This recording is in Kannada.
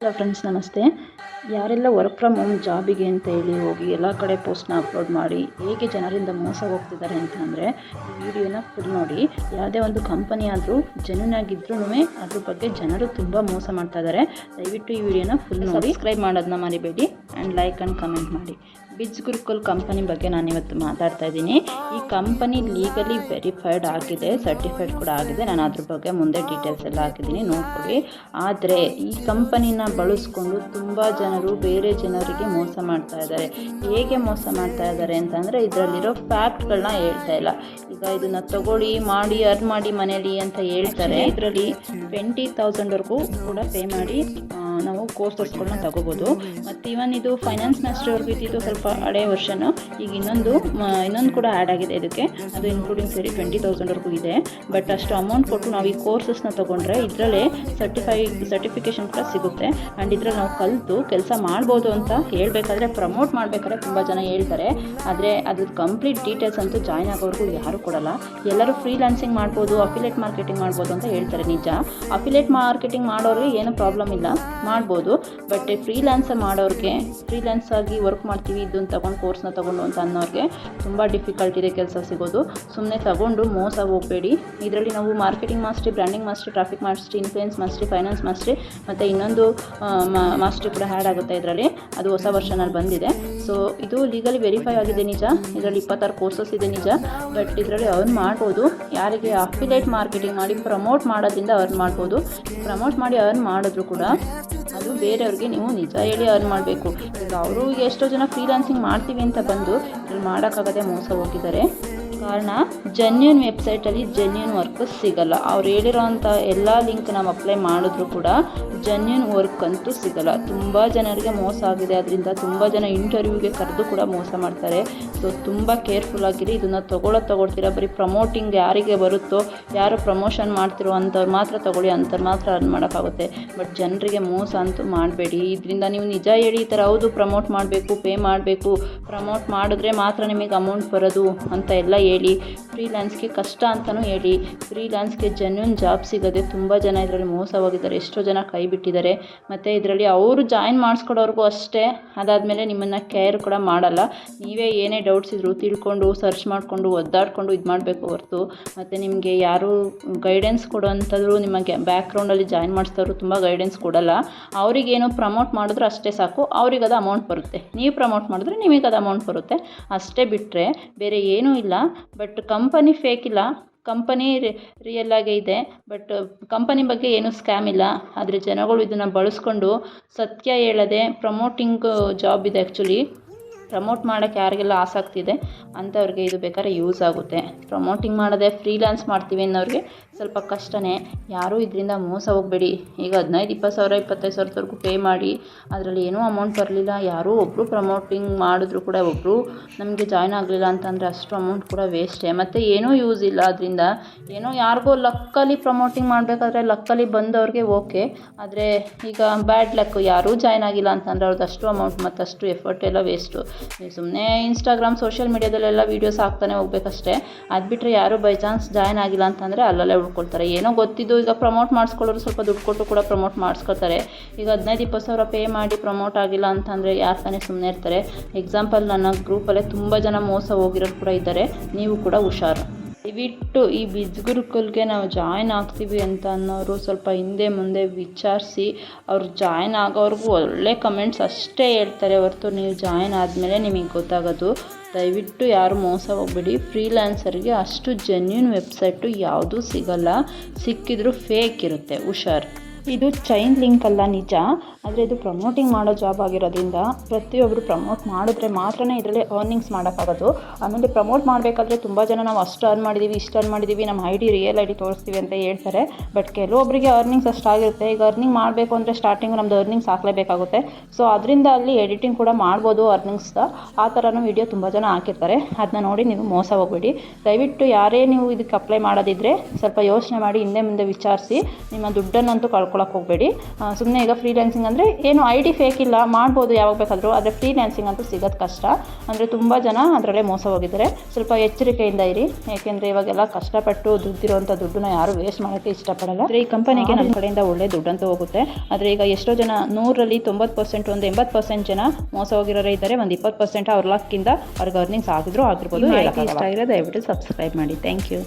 ಹಲೋ ಫ್ರೆಂಡ್ಸ್, ನಮಸ್ತೆ. ಯಾರೆಲ್ಲ ವರ್ಕ್ ಫ್ರಮ್ ಹೋಮ್ ಜಾಬಿಗೆ ಅಂತ ಹೇಳಿ ಹೋಗಿ ಎಲ್ಲ ಕಡೆ ಪೋಸ್ಟ್ನ ಅಪ್ಲೋಡ್ ಮಾಡಿ ಹೇಗೆ ಜನರಿಂದ ಮೋಸ ಹೋಗ್ತಿದ್ದಾರೆ ಅಂತ ಅಂದರೆ ಈ ವಿಡಿಯೋನ ಫುಲ್ ನೋಡಿ. ಯಾವುದೇ ಒಂದು ಕಂಪನಿ ಆದರೂ ಜೆನ್ಯೂನ್ ಆಗಿದ್ರೂ ಅದ್ರ ಬಗ್ಗೆ ಜನರು ತುಂಬ ಮೋಸ ಮಾಡ್ತಾ ಇದ್ದಾರೆ. ದಯವಿಟ್ಟು ಈ ವಿಡಿಯೋನ ಫುಲ್ ನೋಡಿ. ಸಬ್ಸ್ಕ್ರೈಬ್ ಮಾಡೋದನ್ನ ಮರಿಬೇಡಿ ಆ್ಯಂಡ್ ಲೈಕ್ ಆ್ಯಂಡ್ ಕಮೆಂಟ್ ಮಾಡಿ. ಬಿಜ್ ಗುರುಕುಲ್ ಕಂಪನಿ ಬಗ್ಗೆ ನಾನಿವತ್ತು ಮಾತಾಡ್ತಾ ಇದ್ದೀನಿ. ಈ ಕಂಪನಿ ಲೀಗಲಿ ವೆರಿಫೈಡ್ ಆಗಿದೆ, ಸರ್ಟಿಫೈಡ್ ಕೂಡ ಆಗಿದೆ. ನಾನು ಅದ್ರ ಬಗ್ಗೆ ಮುಂದೆ ಡೀಟೇಲ್ಸ್ ಎಲ್ಲ ಹಾಕಿದ್ದೀನಿ, ನೋಡ್ಕೊಳ್ಳಿ. ಆದರೆ ಈ ಕಂಪನಿನ ಬಳಸ್ಕೊಂಡು ತುಂಬ ಜನರು ಬೇರೆ ಜನರಿಗೆ ಮೋಸ ಮಾಡ್ತಾ ಇದ್ದಾರೆ. ಹೇಗೆ ಮೋಸ ಮಾಡ್ತಾ ಇದ್ದಾರೆ ಅಂತಂದರೆ ಇದರಲ್ಲಿರೋ ಫ್ಯಾಕ್ಟ್ಗಳನ್ನ ಹೇಳ್ತಾ ಇಲ್ಲ. ಈಗ ಇದನ್ನು ತಗೊಳ್ಳಿ, ಮಾಡಿ, ಅರ್ನ್ ಮಾಡಿ ಮನೇಲಿ ಅಂತ ಹೇಳ್ತಾರೆ. ಇದರಲ್ಲಿ 20,000ವರೆಗೂ ಕೂಡ ಪೇ ಮಾಡಿ ನಾವು ಕೋರ್ಸಸ್ಗಳನ್ನ ತಗೋಬೋದು. ಮತ್ತು ಇವನ್ ಇದು ಫೈನಾನ್ಸ್ ಮಾಸ್ಟರ್ವರೆಗೂ ಇದ್ದಿದ್ದು ಸ್ವಲ್ಪ ಹಳೆ ವರ್ಷನು. ಈಗ ಇನ್ನೊಂದು ಕೂಡ ಆ್ಯಡ್ ಆಗಿದೆ ಇದಕ್ಕೆ, ಅದು ಇನ್ಕ್ಲೂಡಿಂಗ್ ಸೇರಿ 20,000ವರೆಗೂ ಇದೆ. ಬಟ್ ಅಷ್ಟು ಅಮೌಂಟ್ ಕೊಟ್ಟು ನಾವು ಈ ಕೋರ್ಸಸ್ನ ತೊಗೊಂಡ್ರೆ ಇದರಲ್ಲೇ ಸರ್ಟಿಫಿಕೇಷನ್ ಕೂಡ ಸಿಗುತ್ತೆ. ಆ್ಯಂಡ್ ಇದರಲ್ಲಿ ನಾವು ಕಲಿತು ಕೆಲಸ ಮಾಡ್ಬೋದು ಅಂತ ಹೇಳಬೇಕಾದ್ರೆ, ಪ್ರಮೋಟ್ ಮಾಡಬೇಕಾದ್ರೆ ತುಂಬ ಜನ ಹೇಳ್ತಾರೆ. ಆದರೆ ಅದ್ರದ್ದು ಕಂಪ್ಲೀಟ್ ಡೀಟೇಲ್ಸ್ ಅಂತೂ ಜಾಯ್ನ್ ಆಗೋವರೆಗೂ ಯಾರೂ ಕೊಡಲ್ಲ. ಎಲ್ಲರೂ ಫ್ರೀಲಾನ್ಸಿಂಗ್ ಮಾಡ್ಬೋದು, ಅಫಿಲೇಟ್ ಮಾರ್ಕೆಟಿಂಗ್ ಮಾಡ್ಬೋದು ಅಂತ ಹೇಳ್ತಾರೆ. ನಿಜ, ಅಫಿಲೇಟ್ ಮಾರ್ಕೆಟಿಂಗ್ ಮಾಡೋರಿಗೆ ಏನೂ ಪ್ರಾಬ್ಲಮ್ ಇಲ್ಲ, ಮಾಡ್ಬೋದು. ಬಟ್ ಫ್ರೀಲಾನ್ಸ್ ಮಾಡೋರಿಗೆ, ಫ್ರೀಲಾನ್ಸ್ ಆಗಿ ವರ್ಕ್ ಮಾಡ್ತೀವಿ ಇದನ್ನು ತಗೊಂಡು ಕೋರ್ಸ್ನ ತೊಗೊಂಡು ಅಂತ ಅನ್ನೋರಿಗೆ ತುಂಬ ಡಿಫಿಕಲ್ಟ್ ಇದೆ ಕೆಲಸ ಸಿಗೋದು. ಸುಮ್ಮನೆ ತಗೊಂಡು ಮೋಸ ಹೋಗಬೇಡಿ. ಇದರಲ್ಲಿ ನಾವು marketing mastery, branding mastery, traffic mastery, influence mastery, finance mastery ಮತ್ತು ಇನ್ನೊಂದು ಮಾಸ್ಟ್ರಿ ಕೂಡ ಆ್ಯಡ್ ಆಗುತ್ತೆ ಇದರಲ್ಲಿ. ಅದು ಹೊಸ ವರ್ಷನಲ್ಲಿ ಬಂದಿದೆ. ಸೊ ಇದು ಲೀಗಲಿ ವೆರಿಫೈ ಆಗಿದೆ ನಿಜ. ಇದರಲ್ಲಿ 26 ಕೋರ್ಸಸ್ ಇದೆ ನಿಜ. ಬಟ್ ಇದರಲ್ಲಿ ಅರ್ನ್ ಮಾಡ್ಬೋದು. ಯಾರಿಗೆ ಅಫಿಲೇಟ್ ಮಾರ್ಕೆಟಿಂಗ್ ಮಾಡಿ ಪ್ರಮೋಟ್ ಮಾಡೋದ್ರಿಂದ ಅರ್ನ್ ಮಾಡ್ಬೋದು. ಪ್ರಮೋಟ್ ಮಾಡಿ ಅರ್ನ್ ಮಾಡಿದ್ರು ಕೂಡ ಅದು ಬೇರೆಯವ್ರಿಗೆ ನೀವು ನಿಜ ಹೇಳಿ ಅರ್ನ್ ಮಾಡಬೇಕು. ಈಗ ಅವರು ಎಷ್ಟೋ ಜನ ಫ್ರೀಲಾನ್ಸಿಂಗ್ ಮಾಡ್ತೀವಿ ಅಂತ ಬಂದು ಇಲ್ಲಿ ಮಾಡೋಕ್ಕಾಗದೆ ಮೋಸ ಹೋಗಿದ್ದಾರೆ. ಕಾರಣ ಜೆನ್ಯೂನ್ ವೆಬ್ಸೈಟಲ್ಲಿ ಜೆನ್ಯೂನ್ ವರ್ಕ್ ಸಿಗಲ್ಲ. ಅವ್ರು ಹೇಳಿರೋ ಅಂಥ ಎಲ್ಲ ಲಿಂಕ್ ನಾವು ಅಪ್ಲೈ ಮಾಡಿದ್ರು ಕೂಡ ಜೆನ್ಯೂನ್ ವರ್ಕ್ ಅಂತೂ ಸಿಗಲ್ಲ. ತುಂಬ ಜನರಿಗೆ ಮೋಸ ಆಗಿದೆ. ಅದರಿಂದ ತುಂಬ ಜನ ಇಂಟರ್ವ್ಯೂಗೆ ಕರೆದು ಕೂಡ ಮೋಸ ಮಾಡ್ತಾರೆ. ಸೊ ತುಂಬ ಕೇರ್ಫುಲ್ ಆಗಿರಿ. ಇದನ್ನು ತಗೊಳ್ತೀರಾ ಬರೀ ಪ್ರಮೋಟಿಂಗ್ ಯಾರಿಗೆ ಬರುತ್ತೋ, ಯಾರು ಪ್ರಮೋಷನ್ ಮಾಡ್ತಿರೋ ಅಂಥವ್ರು ಮಾತ್ರ ತಗೊಳ್ಳಿ, ಅಂಥವ್ರು ಮಾತ್ರ ಅರ್ನ್ ಮಾಡೋಕ್ಕಾಗುತ್ತೆ. ಬಟ್ ಜನರಿಗೆ ಮೋಸ ಅಂತೂ ಮಾಡಬೇಡಿ. ಇದರಿಂದ ನೀವು ನಿಜ ಹೇಳಿ ಈ ಥರ ಹೌದು ಪ್ರಮೋಟ್ ಮಾಡಬೇಕು, ಪೇ ಮಾಡಬೇಕು, ಪ್ರಮೋಟ್ ಮಾಡಿದ್ರೆ ಮಾತ್ರ ನಿಮಗೆ ಅಮೌಂಟ್ ಬರೋದು ಅಂತ ಎಲ್ಲ ಹೇಳಿ. ಫ್ರೀಲಾನ್ಸ್ಗೆ ಕಷ್ಟ ಅಂತಲೂ ಹೇಳಿ. ಫ್ರೀಲಾನ್ಸ್ಗೆ ಜೆನ್ಯೂನ್ ಜಾಬ್ ಸಿಗದೆ ತುಂಬ ಜನ ಇದರಲ್ಲಿ ಮೋಸ ಹೋಗಿದ್ದಾರೆ. ಎಷ್ಟೋ ಜನ ಕೈ ಬಿಟ್ಟಿದ್ದಾರೆ. ಮತ್ತು ಇದರಲ್ಲಿ ಅವರು ಜಾಯಿನ್ ಮಾಡಿಸ್ಕೊಡೋರ್ಗೂ ಅಷ್ಟೇ. ಅದಾದಮೇಲೆ ನಿಮ್ಮನ್ನು ಕೇರ್ ಕೂಡ ಮಾಡಲ್ಲ. ನೀವೇ ಏನೇ ಡೌಟ್ಸ್ ಇದ್ದರೂ ತಿಳ್ಕೊಂಡು ಸರ್ಚ್ ಮಾಡಿಕೊಂಡು ಒದ್ದಾಡಿಕೊಂಡು ಇದು ಮಾಡಬೇಕು ಹೊರತು, ಮತ್ತು ನಿಮಗೆ ಯಾರು ಗೈಡೆನ್ಸ್ ಕೊಡೋವಂಥದ್ರು ನಿಮಗೆ ಬ್ಯಾಕ್ಗ್ರೌಂಡಲ್ಲಿ ಜಾಯಿನ್ ಮಾಡಿಸಿದವರು ತುಂಬ ಗೈಡೆನ್ಸ್ ಕೊಡಲ್ಲ. ಅವರಿಗೇನು ಪ್ರಮೋಟ್ ಮಾಡಿದ್ರು ಅಷ್ಟೇ ಸಾಕು, ಅವ್ರಿಗೆ ಅದು ಅಮೌಂಟ್ ಬರುತ್ತೆ. ನೀವು ಪ್ರಮೋಟ್ ಮಾಡಿದ್ರೆ ನಿಮಗೆ ಅದು ಅಮೌಂಟ್ ಬರುತ್ತೆ ಅಷ್ಟೇ, ಬಿಟ್ಟರೆ ಬೇರೆ ಏನೂ ಇಲ್ಲ. ಬಟ್ ಕಂಪನಿ ಫೇಕ್ ಇಲ್ಲ, ಕಂಪನಿ ರಿಯಲ್ ಆಗೇ ಇದೆ. ಬಟ್ ಕಂಪನಿ ಬಗ್ಗೆ ಏನೂ ಸ್ಕ್ಯಾಮ್ ಇಲ್ಲ. ಆದರೆ ಜನಗಳು ಇದನ್ನು ಬಳಸ್ಕೊಂಡು ಸತ್ಯ ಹೇಳದೆ ಪ್ರಮೋಟಿಂಗ್ ಜಾಬ್ ಇದೆ. ಆ್ಯಕ್ಚುಲಿ ಪ್ರಮೋಟ್ ಮಾಡೋಕ್ಕೆ ಯಾರಿಗೆಲ್ಲ ಆಸಕ್ತಿ ಇದೆ ಅಂಥವ್ರಿಗೆ ಇದು ಬೇಕಾದ್ರೆ ಯೂಸ್ ಆಗುತ್ತೆ. ಪ್ರಮೋಟಿಂಗ್ ಮಾಡದೆ ಫ್ರೀಲಾನ್ಸ್ ಮಾಡ್ತೀವಿ ಅನ್ನೋರಿಗೆ ಸ್ವಲ್ಪ ಕಷ್ಟನೇ. ಯಾರೂ ಇದರಿಂದ ಮೋಸ ಹೋಗಬೇಡಿ. ಈಗ 15,000, 20,000, 25,000ವರೆಗೂ ಪೇ ಮಾಡಿ ಅದರಲ್ಲಿ ಏನೂ ಅಮೌಂಟ್ ಬರಲಿಲ್ಲ. ಯಾರೂ ಒಬ್ಬರು ಪ್ರಮೋಟಿಂಗ್ ಮಾಡಿದ್ರು ಕೂಡ ಒಬ್ಬರು ನಮಗೆ ಜಾಯ್ನ್ ಆಗಲಿಲ್ಲ ಅಂತಂದರೆ ಅಷ್ಟು ಅಮೌಂಟ್ ಕೂಡ ವೇಸ್ಟೇ. ಮತ್ತು ಏನೂ ಯೂಸ್ ಇಲ್ಲ ಅದರಿಂದ. ಏನೋ ಯಾರಿಗೋ ಲಕ್ಕಲ್ಲಿ ಪ್ರಮೋಟಿಂಗ್ ಮಾಡಬೇಕಾದ್ರೆ ಲಕ್ಕಲ್ಲಿ ಬಂದವ್ರಿಗೆ ಓಕೆ. ಆದರೆ ಈಗ ಬ್ಯಾಡ್ ಲಕ್, ಯಾರೂ ಜಾಯ್ನ್ ಆಗಿಲ್ಲ ಅಂತಂದರೆ ಅವ್ರದ್ದು ಅಷ್ಟು ಅಮೌಂಟ್ ಮತ್ತು ಅಷ್ಟು ಎಫರ್ಟ್ ಎಲ್ಲ ವೇಸ್ಟು. ನೀವು ಸುಮ್ಮನೆ ಇನ್ಸ್ಟಾಗ್ರಾಮ್, ಸೋಷಿಯಲ್ ಮೀಡಿಯಾದಲ್ಲೆಲ್ಲ ವೀಡಿಯೋಸ್ ಹಾಕ್ತಾನೆ ಹೋಗ್ಬೇಕಷ್ಟೇ. ಅದು ಬಿಟ್ಟರೆ ಯಾರೂ ಬೈ ಚಾನ್ಸ್ ಜಾಯ್ನ್ ಆಗಿಲ್ಲ ಅಂತಂದರೆ ಅಲ್ಲಲ್ಲೇ ಉಳ್ಕೊಳ್ತಾರೆ. ಏನೋ ಗೊತ್ತಿದ್ದು ಈಗ ಪ್ರಮೋಟ್ ಮಾಡಿಸ್ಕೊಳ್ಳೋರು ಸ್ವಲ್ಪ ದುಡ್ಡು ಕೊಟ್ಟು ಕೂಡ ಪ್ರಮೋಟ್ ಮಾಡಿಸ್ಕೊಳ್ತಾರೆ. ಈಗ 15,000, 20,000 ಪೇ ಮಾಡಿ ಪ್ರಮೋಟ್ ಆಗಿಲ್ಲ ಅಂತಂದರೆ ಯಾರು ತಾನೇ ಸುಮ್ಮನೆ ಇರ್ತಾರೆ. ಎಕ್ಸಾಂಪಲ್, ನನ್ನ ಗ್ರೂಪಲ್ಲೇ ತುಂಬ ಜನ ಮೋಸ ಹೋಗಿರೋರು ಕೂಡ ಇದ್ದಾರೆ. ನೀವು ಕೂಡ ಹುಷಾರು. ದಯವಿಟ್ಟು ಈ ಬಿಜ್ ಗುರುಕುಲ್ಗೆ ನಾವು ಜಾಯ್ನ್ ಆಗ್ತೀವಿ ಅಂತ ಅನ್ನೋರು ಸ್ವಲ್ಪ ಹಿಂದೆ ಮುಂದೆ ವಿಚಾರಿಸಿ. ಅವ್ರು ಜಾಯ್ನ್ ಆಗೋವ್ರಿಗೂ ಒಳ್ಳೆ ಕಮೆಂಟ್ಸ್ ಅಷ್ಟೇ ಹೇಳ್ತಾರೆ ಹೊರತು ನೀವು ಜಾಯ್ನ್ ಆದಮೇಲೆ ನಿಮಗೆ ಗೊತ್ತಾಗೋದು. ದಯವಿಟ್ಟು ಯಾರು ಮೋಸ ಹೋಗಬೇಡಿ. ಫ್ರೀಲಾನ್ಸರ್ಗೆ ಅಷ್ಟು ಜೆನ್ಯೂನ್ ವೆಬ್ಸೈಟು ಯಾವುದೂ ಸಿಗಲ್ಲ. ಸಿಕ್ಕಿದ್ರೂ ಫೇಕ್ ಇರುತ್ತೆ, ಹುಷಾರು. ಇದು ಚೈನ್ ಲಿಂಕ್ ಅಲ್ಲ ನಿಜ. ಆದರೆ ಇದು ಪ್ರಮೋಟಿಂಗ್ ಮಾಡೋ ಜಾಬ್ ಆಗಿರೋದ್ರಿಂದ ಪ್ರತಿಯೊಬ್ಬರು ಪ್ರಮೋಟ್ ಮಾಡಿದ್ರೆ ಮಾತ್ರ ಇದರಲ್ಲಿ ಅರ್ನಿಂಗ್ಸ್ ಮಾಡೋಕ್ಕಾಗೋದು. ಆಮೇಲೆ ಪ್ರಮೋಟ್ ಮಾಡಬೇಕಾದ್ರೆ ತುಂಬ ಜನ ನಾವು ಅಷ್ಟು ಅರ್ನ್ ಮಾಡಿದ್ದೀವಿ, ಇಷ್ಟು ಅರ್ನ್ ಮಾಡಿದ್ದೀವಿ, ನಮ್ಮ ರಿಯಲ್ ಐ ಡಿ ತೋರಿಸ್ತೀವಿ ಅಂತ ಹೇಳ್ತಾರೆ. ಬಟ್ ಕೆಲವೊಬ್ಬರಿಗೆ ಅರ್ನಿಂಗ್ಸ್ ಅಷ್ಟಾಗಿರುತ್ತೆ. ಈಗ ಅರ್ನಿಂಗ್ ಮಾಡಬೇಕು ಅಂದರೆ ಸ್ಟಾರ್ಟಿಂಗ್ ನಮ್ಮದು ಅರ್ನಿಂಗ್ಸ್ ಹಾಕಲೇಬೇಕಾಗುತ್ತೆ. ಸೊ ಅದರಿಂದ ಅಲ್ಲಿ ಎಡಿಟಿಂಗ್ ಕೂಡ ಮಾಡ್ಬೋದು ಅರ್ನಿಂಗ್ಸ್ದ. ಆ ಥರನೂ ವಿಡಿಯೋ ತುಂಬ ಜನ ಹಾಕಿರ್ತಾರೆ. ಅದನ್ನ ನೋಡಿ ನೀವು ಮೋಸ ಹೋಗಬೇಡಿ. ದಯವಿಟ್ಟು ಯಾರೇ ನೀವು ಇದಕ್ಕೆ ಅಪ್ಲೈ ಮಾಡೋದಿದ್ದರೆ ಸ್ವಲ್ಪ ಯೋಚನೆ ಮಾಡಿ ಹಿಂದೆ ಮುಂದೆ ವಿಚಾರಿಸಿ. ನಿಮ್ಮ ದುಡ್ಡನ್ನಂತೂ ಕಳ್ಕೊಳ್ಳೋದು ಮಾಡ್ಕೊಳಕ್ಕೆ ಹೋಗಬೇಡಿ. ಸುಮ್ಮನೆ ಈಗ ಫ್ರೀಲ್ಯಾನ್ಸಿಂಗ್ ಅಂದರೆ ಏನು ಐ ಡಿ ಫೇಕ್ ಇಲ್ಲ, ಮಾಡ್ಬೋದು ಯಾವಾಗ ಬೇಕಾದರೂ. ಆದರೆ ಫ್ರೀಲ್ಯಾನ್ಸಿಂಗ್ ಅಂತೂ ಸಿಗೋದು ಕಷ್ಟ. ಅಂದರೆ ತುಂಬ ಜನ ಅದರಲ್ಲೇ ಮೋಸ ಹೋಗಿದ್ದಾರೆ. ಸ್ವಲ್ಪ ಎಚ್ಚರಿಕೆಯಿಂದ ಇರಿ, ಏಕೆಂದರೆ ಇವಾಗೆಲ್ಲ ಕಷ್ಟಪಟ್ಟು ದುಡ್ಡಿರೋಂಥ ದುಡ್ಡನ್ನ ಯಾರು ವೇಸ್ಟ್ ಮಾಡೋಕ್ಕೆ ಇಷ್ಟಪಡಲ್ಲ. ಆದರೆ ಈ ಕಂಪನಿಗೆ ನಮ್ಮ ಕಡೆಯಿಂದ ಒಳ್ಳೆ ದುಡ್ಡಂತೂ ಹೋಗುತ್ತೆ. ಆದರೆ ಈಗ ಎಷ್ಟೋ ಜನ 100ರಲ್ಲಿ 90%, ಒಂದು 80% ಜನ ಮೋಸ ಹೋಗಿರೋರೇ ಇದ್ದಾರೆ. ಒಂದು 20% ಅವ್ರ ಲಕ್ಕಿಂದ ಅವ್ರಿಗೆ ಅರ್ನಿಂಗ್ಸ್ ಆಗಿರ್ಬೋದು. ಇಷ್ಟ ಆಗಿರೋ ದಯವಿಟ್ಟು ಸಬ್ಸ್ಕ್ರೈಬ್ ಮಾಡಿ. Thank you.